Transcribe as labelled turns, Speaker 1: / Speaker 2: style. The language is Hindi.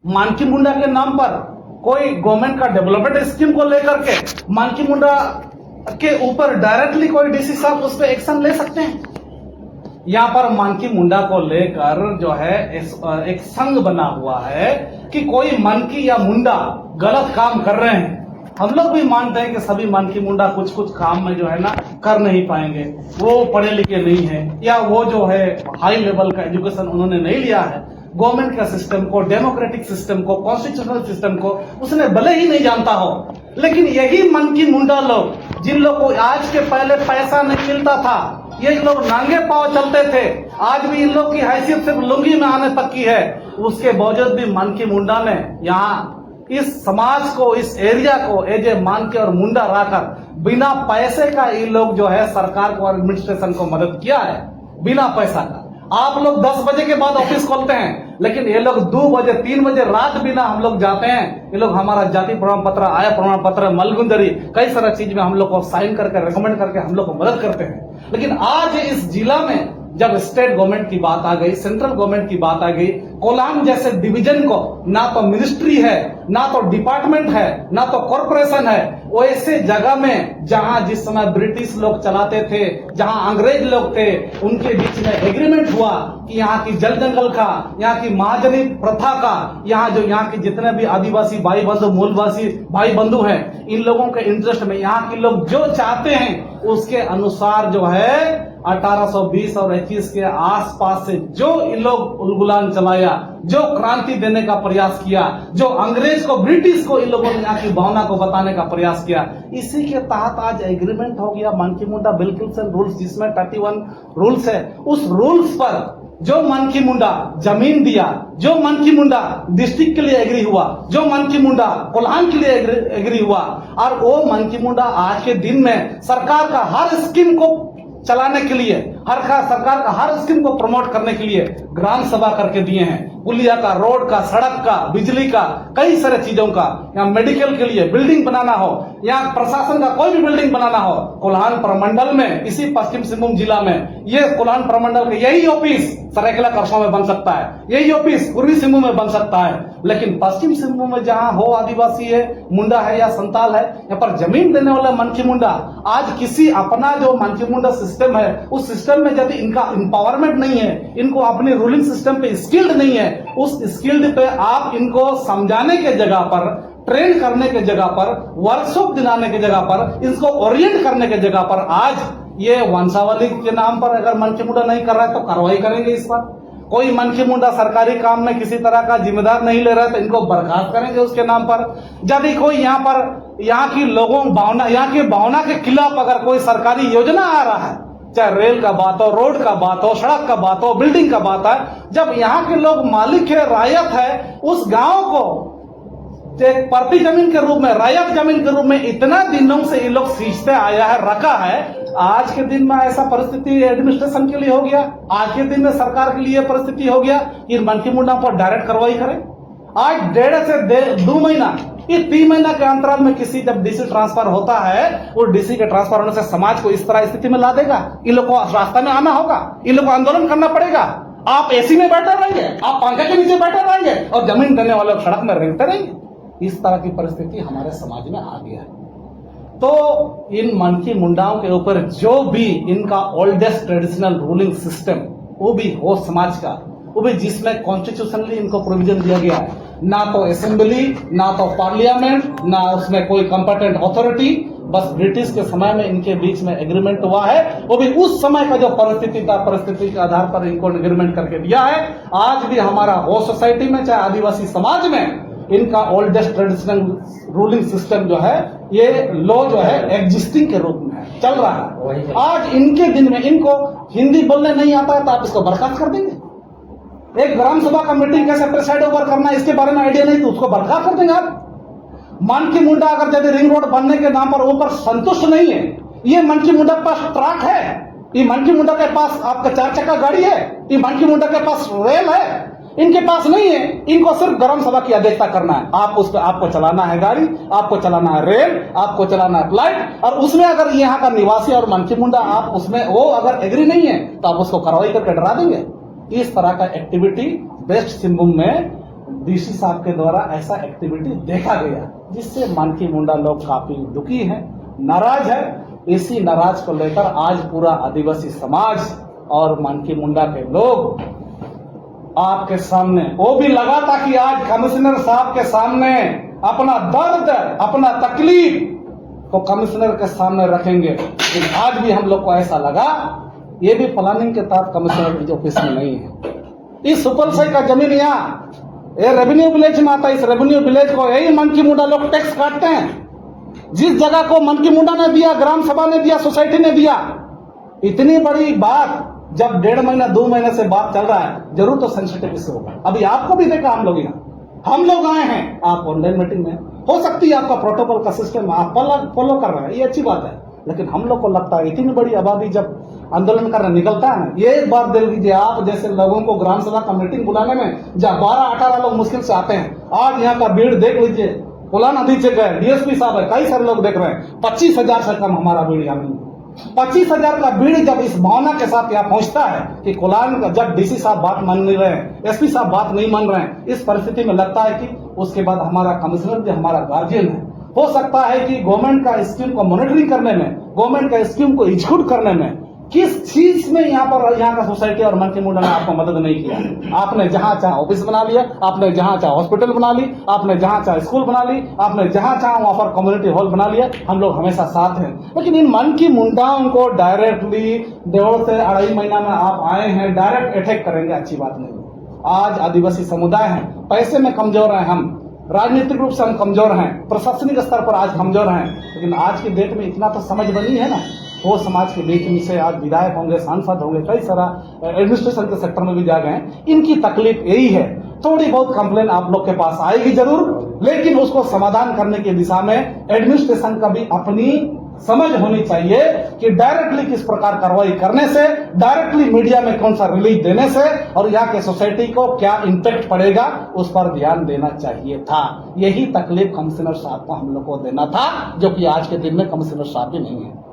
Speaker 1: मानकी मुंडा के नाम पर कोई गवर्नमेंट का डेवलपमेंट स्कीम को लेकर के मानकी मुंडा के ऊपर डायरेक्टली कोई डीसी साहब उस पर एक्शन ले सकते हैं। यहाँ पर मानकी मुंडा को लेकर जो है एक संघ बना हुआ है कि कोई मानकी या मुंडा गलत काम कर रहे हैं। हम लोग भी मानते हैं कि सभी मानकी मुंडा कुछ कुछ काम में जो है ना कर नहीं पाएंगे, वो पढ़े लिखे नहीं है या वो जो है हाई लेवल का एजुकेशन उन्होंने नहीं लिया है। गवर्नमेंट का सिस्टम को, डेमोक्रेटिक सिस्टम को, कॉन्स्टिट्यूशनल सिस्टम को उसने भले ही नहीं जानता हो, लेकिन यही मानकी मुंडा लोग जिन लोग को आज के पहले पैसा नहीं मिलता था, ये लोग नांगे पांव चलते थे, आज भी इन लोग की हैसियत सिर्फ लुंगी में आने तक की है। उसके बावजूद भी मानकी मुंडा ने यहाँ इस समाज को, इस एरिया को एज ए मानके और मुंडा रखकर बिना पैसे का ये लोग जो है सरकार को और एडमिनिस्ट्रेशन को मदद किया है, बिना पैसा का। आप लोग 10 बजे के बाद ऑफिस खोलते हैं, लेकिन ये लोग 2 बजे 3 बजे रात बिना हम लोग जाते हैं। ये लोग हमारा जाति प्रमाण पत्र, आय प्रमाण पत्र, मलगुंदरी, कई सारा चीज में हम लोग को साइन करके रिकमेंड करके हम लोग को मदद करते हैं। लेकिन आज इस जिला में जब स्टेट गवर्नमेंट की बात आ गई, सेंट्रल गवर्नमेंट की बात आ गई, कोलाम जैसे डिवीजन को ना तो मिनिस्ट्री है, ना तो डिपार्टमेंट है, ना तो कॉर्पोरेशन है, वैसे जगह में जहां जिस समय ब्रिटिश लोग चलाते थे, जहां अंग्रेज लोग थे, उनके बीच में एग्रीमेंट हुआ कि यहाँ की जल जंगल का, यहाँ की महाजनी प्रथा का, यहाँ के जितने भी आदिवासी भाई बंधु, मूलवासी भाई बंधु हैं, इन लोगों के इंटरेस्ट में यहाँ के लोग जो चाहते हैं उसके अनुसार जो है 1820 और 21 के आसपास से जो इन लोग उलगुलान चलाया, जो क्रांति देने का प्रयास किया, जो अंग्रेज को, ब्रिटिश को इन लोगों ने यहाँ की भावना को बताने का प्रयास किया, इसी के तहत आज एग्रीमेंट हो गया मानकी मुंडा बिल्कुल से रूल्स, जिसमें 31 रूल्स है। उस रूल्स पर जो मानकी मुंडा जमीन दिया, जो मानकी मुंडा डिस्ट्रिक्ट के लिए एग्री हुआ, जो मानकी मुंडा कोल्हान के लिए एग्री हुआ, और वो मानकी मुंडा आज के दिन में सरकार का हर स्कीम को चलाने के लिए, सरकार का हर स्कीम को प्रमोट करने के लिए ग्राम सभा करके दिए हैं। पुलिया का, रोड का, सड़क का, बिजली का, कई सारे चीजों का, या मेडिकल के लिए बिल्डिंग बनाना हो, या प्रशासन का कोई भी बिल्डिंग बनाना हो, कोल्हान प्रमंडल में, इसी पश्चिम सिंहभूम जिला में, ये कोल्हान प्रमंडल के यही ऑफिस सरायकेला करसों में बन सकता है, यही ऑफिस पूर्वी सिंहभूम में बन सकता है। लेकिन पश्चिम सिंहभूम में जहां हो आदिवासी है, मुंडा है या संताल है, यहाँ पर जमीन देने वाला मानकी मुंडा आज किसी अपना जो मानकी मुंडा सिस्टम है, उस सिस्टम में यदि इनका एम्पावरमेंट नहीं है, इनको अपनी रूलिंग सिस्टम पे स्किल्ड नहीं है, उस स्किल्ड पे आप इनको समझाने के जगह पर, ट्रेन करने के जगह पर, वर्कशॉप दिलाने के जगह पर, इसको ओरिएंट करने के जगह पर आज ये वंशावली के नाम पर अगर मानकी मुंडा नहीं कर रहा है तो कार्रवाई करेंगे इस पर। कोई मानकी मुंडा सरकारी काम में किसी तरह का जिम्मेदार नहीं ले रहा है तो इनको बर्खास्त करेंगे उसके नाम पर। यदि कोई यहाँ पर यहाँ की लोगों भावना, यहाँ की भावना के खिलाफ अगर कोई सरकारी योजना आ रहा है, चाहे रेल का बात हो, रोड का बात हो, सड़क का बात हो, बिल्डिंग का बात है, जब यहाँ के लोग मालिक है, रायत है, उस गांव को एक प्रति जमीन के रूप में, रायत जमीन के रूप में इतना दिनों से ये लोग सींचते आया है, रखा है, आज के दिन में ऐसा परिस्थिति एडमिनिस्ट्रेशन के लिए हो गया, आज के दिन में सरकार के लिए परिस्थिति हो गया कि मानकी मुंडा पर डायरेक्ट कार्रवाई करें। आज 1.5 से 2 महीना, ये 3 महीना के अंतराल में किसी जब डीसी ट्रांसफर होता है, वो डीसी के ट्रांसफर होने से समाज को इस तरह स्थिति में ला देगा, इन लोग को रास्ता में आना होगा, इन लोग को आंदोलन करना पड़ेगा। आप एसी में बैठे रहेंगे, आप पंखे के नीचे बैठे रहेंगे और जमीन देने वाले लोग सड़क में रेंगते रहेंगे। इस तरह की परिस्थिति हमारे समाज में आ गया है। तो इन मानकी मुंडाओं के ऊपर जो भी इनका ओल्डेस्ट ट्रेडिशनल रूलिंग सिस्टम, वो भी हो समाज का, वो भी जिसमें कॉन्स्टिट्यूशनली इनको प्रोविजन दिया गया है, ना तो असेंबली, ना तो पार्लियामेंट, ना उसमें कोई कंपेटेंट अथॉरिटी, बस ब्रिटिश के समय में इनके बीच में एग्रीमेंट हुआ है, वो भी उस समय का जो परिस्थिति था, परिस्थिति के आधार पर इनको एग्रीमेंट करके दिया है। आज भी हमारा हो सोसाइटी में, चाहे आदिवासी समाज में, इनका ओल्डेस्ट ट्रेडिशनल रूलिंग सिस्टम जो है, ये लॉ जो है एग्जिस्टिंग के रूप में चल रहा है। आज इनके दिन में इनको हिंदी बोलने नहीं आता है तो आप इसको बर्खास्त कर देंगे। एक ग्राम सभा का मीटिंग कैसे प्रेसाइड ओवर करना है इसके बारे में आइडिया नहीं तो उसको बर्खास्त कर देंगे आप। मानकी मुंडा अगर यदि रिंग रोड बनने के नाम पर ऊपर संतुष्ट नहीं है, ये मानकी मुंडा के पास ट्रक है, ये मानकी मुंडा के पास आपका 4 चक्का गाड़ी है, ये मानकी मुंडा के पास रेल है, इनके पास नहीं है। इनको सिर्फ ग्राम सभा की अध्यक्षता करना है, आप उस पर आपको चलाना है गाड़ी, आपको चलाना है रेल, आपको चलाना है फ्लाइट, और उसमें अगर यहाँ का निवासी और मानकी मुंडा आप उसमें वो अगर एग्री नहीं है तो आप उसको कार्रवाई करके डरा देंगे। इस तरह का एक्टिविटी वेस्ट सिंहभूम में डीसी साहब के द्वारा ऐसा एक्टिविटी देखा गया, जिससे मानकी मुंडा लोग काफी दुखी हैं, नाराज है। इसी नाराज को लेकर आज पूरा आदिवासी समाज और मानकी मुंडा के लोग आपके सामने, वो भी लगा था कि आज कमिश्नर साहब के सामने अपना दर्द, अपना तकलीफ को कमिश्नर के सामने रखेंगे, लेकिन आज भी हम लोग को ऐसा लगा ये भी प्लानिंग के तहत कमिश्नर के ऑफिस में नहीं है। इस सुपल साई का जमीन यहाँ ये रेवेन्यू विलेज में आता है। इस रेवेन्यू विलेज को यही मानकी मुंडा लोग टैक्स काटते हैं। जिस जगह को मानकी मुंडा ने दिया, ग्राम सभा ने दिया, सोसाइटी ने दिया, इतनी बड़ी बात जब 1.5 महीना 2 महीने से बात चल रहा है, जरूर तो सेंसिटिव इश्यू होगा। अभी आपको भी देखा हम लोग यहाँ, हम लोग आए हैं, आप ऑनलाइन मीटिंग में, हो सकती है आपका प्रोटोकॉल का सिस्टम आप फॉलो कर रहे हैं, ये अच्छी बात है, लेकिन हम लोग को लगता है इतनी बड़ी आबादी जब आंदोलन करने निकलता है ना, ये एक बात दिल लीजिए, आप जैसे लोगों को ग्राम सभा का मीटिंग बुलाने में जब 12-18 लोग मुश्किल से आते हैं, आज यहाँ का भीड़ देख लीजिए, कुलान अधीक्षक है, डीएसपी साहब है, कई सारे लोग देख रहे हैं, 25,000 से कम हमारा भीड़ यहाँ नहीं। 25,000 का भीड़ जब इस भावना के साथ यहाँ पहुंचता है कि कुलान का जब डीसी साहब बात मान नहीं रहे हैं, एसपी साहब बात नहीं मान रहे हैं, इस परिस्थिति में लगता है कि उसके बाद हमारा कमिश्नर जो हमारा गार्जियन है, हो सकता है कि गवर्नमेंट का स्कीम को मॉनिटरिंग करने में, गवर्नमेंट का स्कीम को एग्जीक्यूट करने में किस चीज में यहाँ का सोसाइटी और मानकी मुंडा ने आपको मदद नहीं किया। आपने जहां चाहे ऑफिस बना लिया, आपने जहां चाहे हॉस्पिटल बना ली, आपने जहां चाहे स्कूल बना ली, आपने जहां चाहे वहां पर कम्युनिटी हॉल बना लिया। हम लोग हमेशा साथ हैं, लेकिन इन मानकी मुंडाओं को डायरेक्टली 1.5 से 2.5 महीना में आप आए हैं, डायरेक्ट अटैक करेंगे, अच्छी बात नहीं। आज आदिवासी समुदाय है, पैसे में कमजोर है, हम राजनीतिक रूप से हम कमजोर हैं, प्रशासनिक स्तर पर आज कमजोर हैं, लेकिन आज की डेट में इतना तो समझ बनी है ना, वो समाज के बीच में से आज विधायक होंगे, सांसद होंगे, कई सारा एडमिनिस्ट्रेशन के सेक्टर में भी जा गए हैं। इनकी तकलीफ यही है, थोड़ी बहुत कंप्लेन आप लोग के पास आएगी जरूर, लेकिन उसको समाधान करने की दिशा में एडमिनिस्ट्रेशन का भी अपनी समझ होनी चाहिए कि डायरेक्टली किस प्रकार कार्रवाई करने से, डायरेक्टली मीडिया में कौन सा रिलीज देने से और यहाँ के सोसाइटी को क्या इंपैक्ट पड़ेगा, उस पर ध्यान देना चाहिए था। यही तकलीफ कमिश्नर साहब को हम लोग को देना था, जो कि आज के दिन में कमिश्नर साहब भी नहीं है।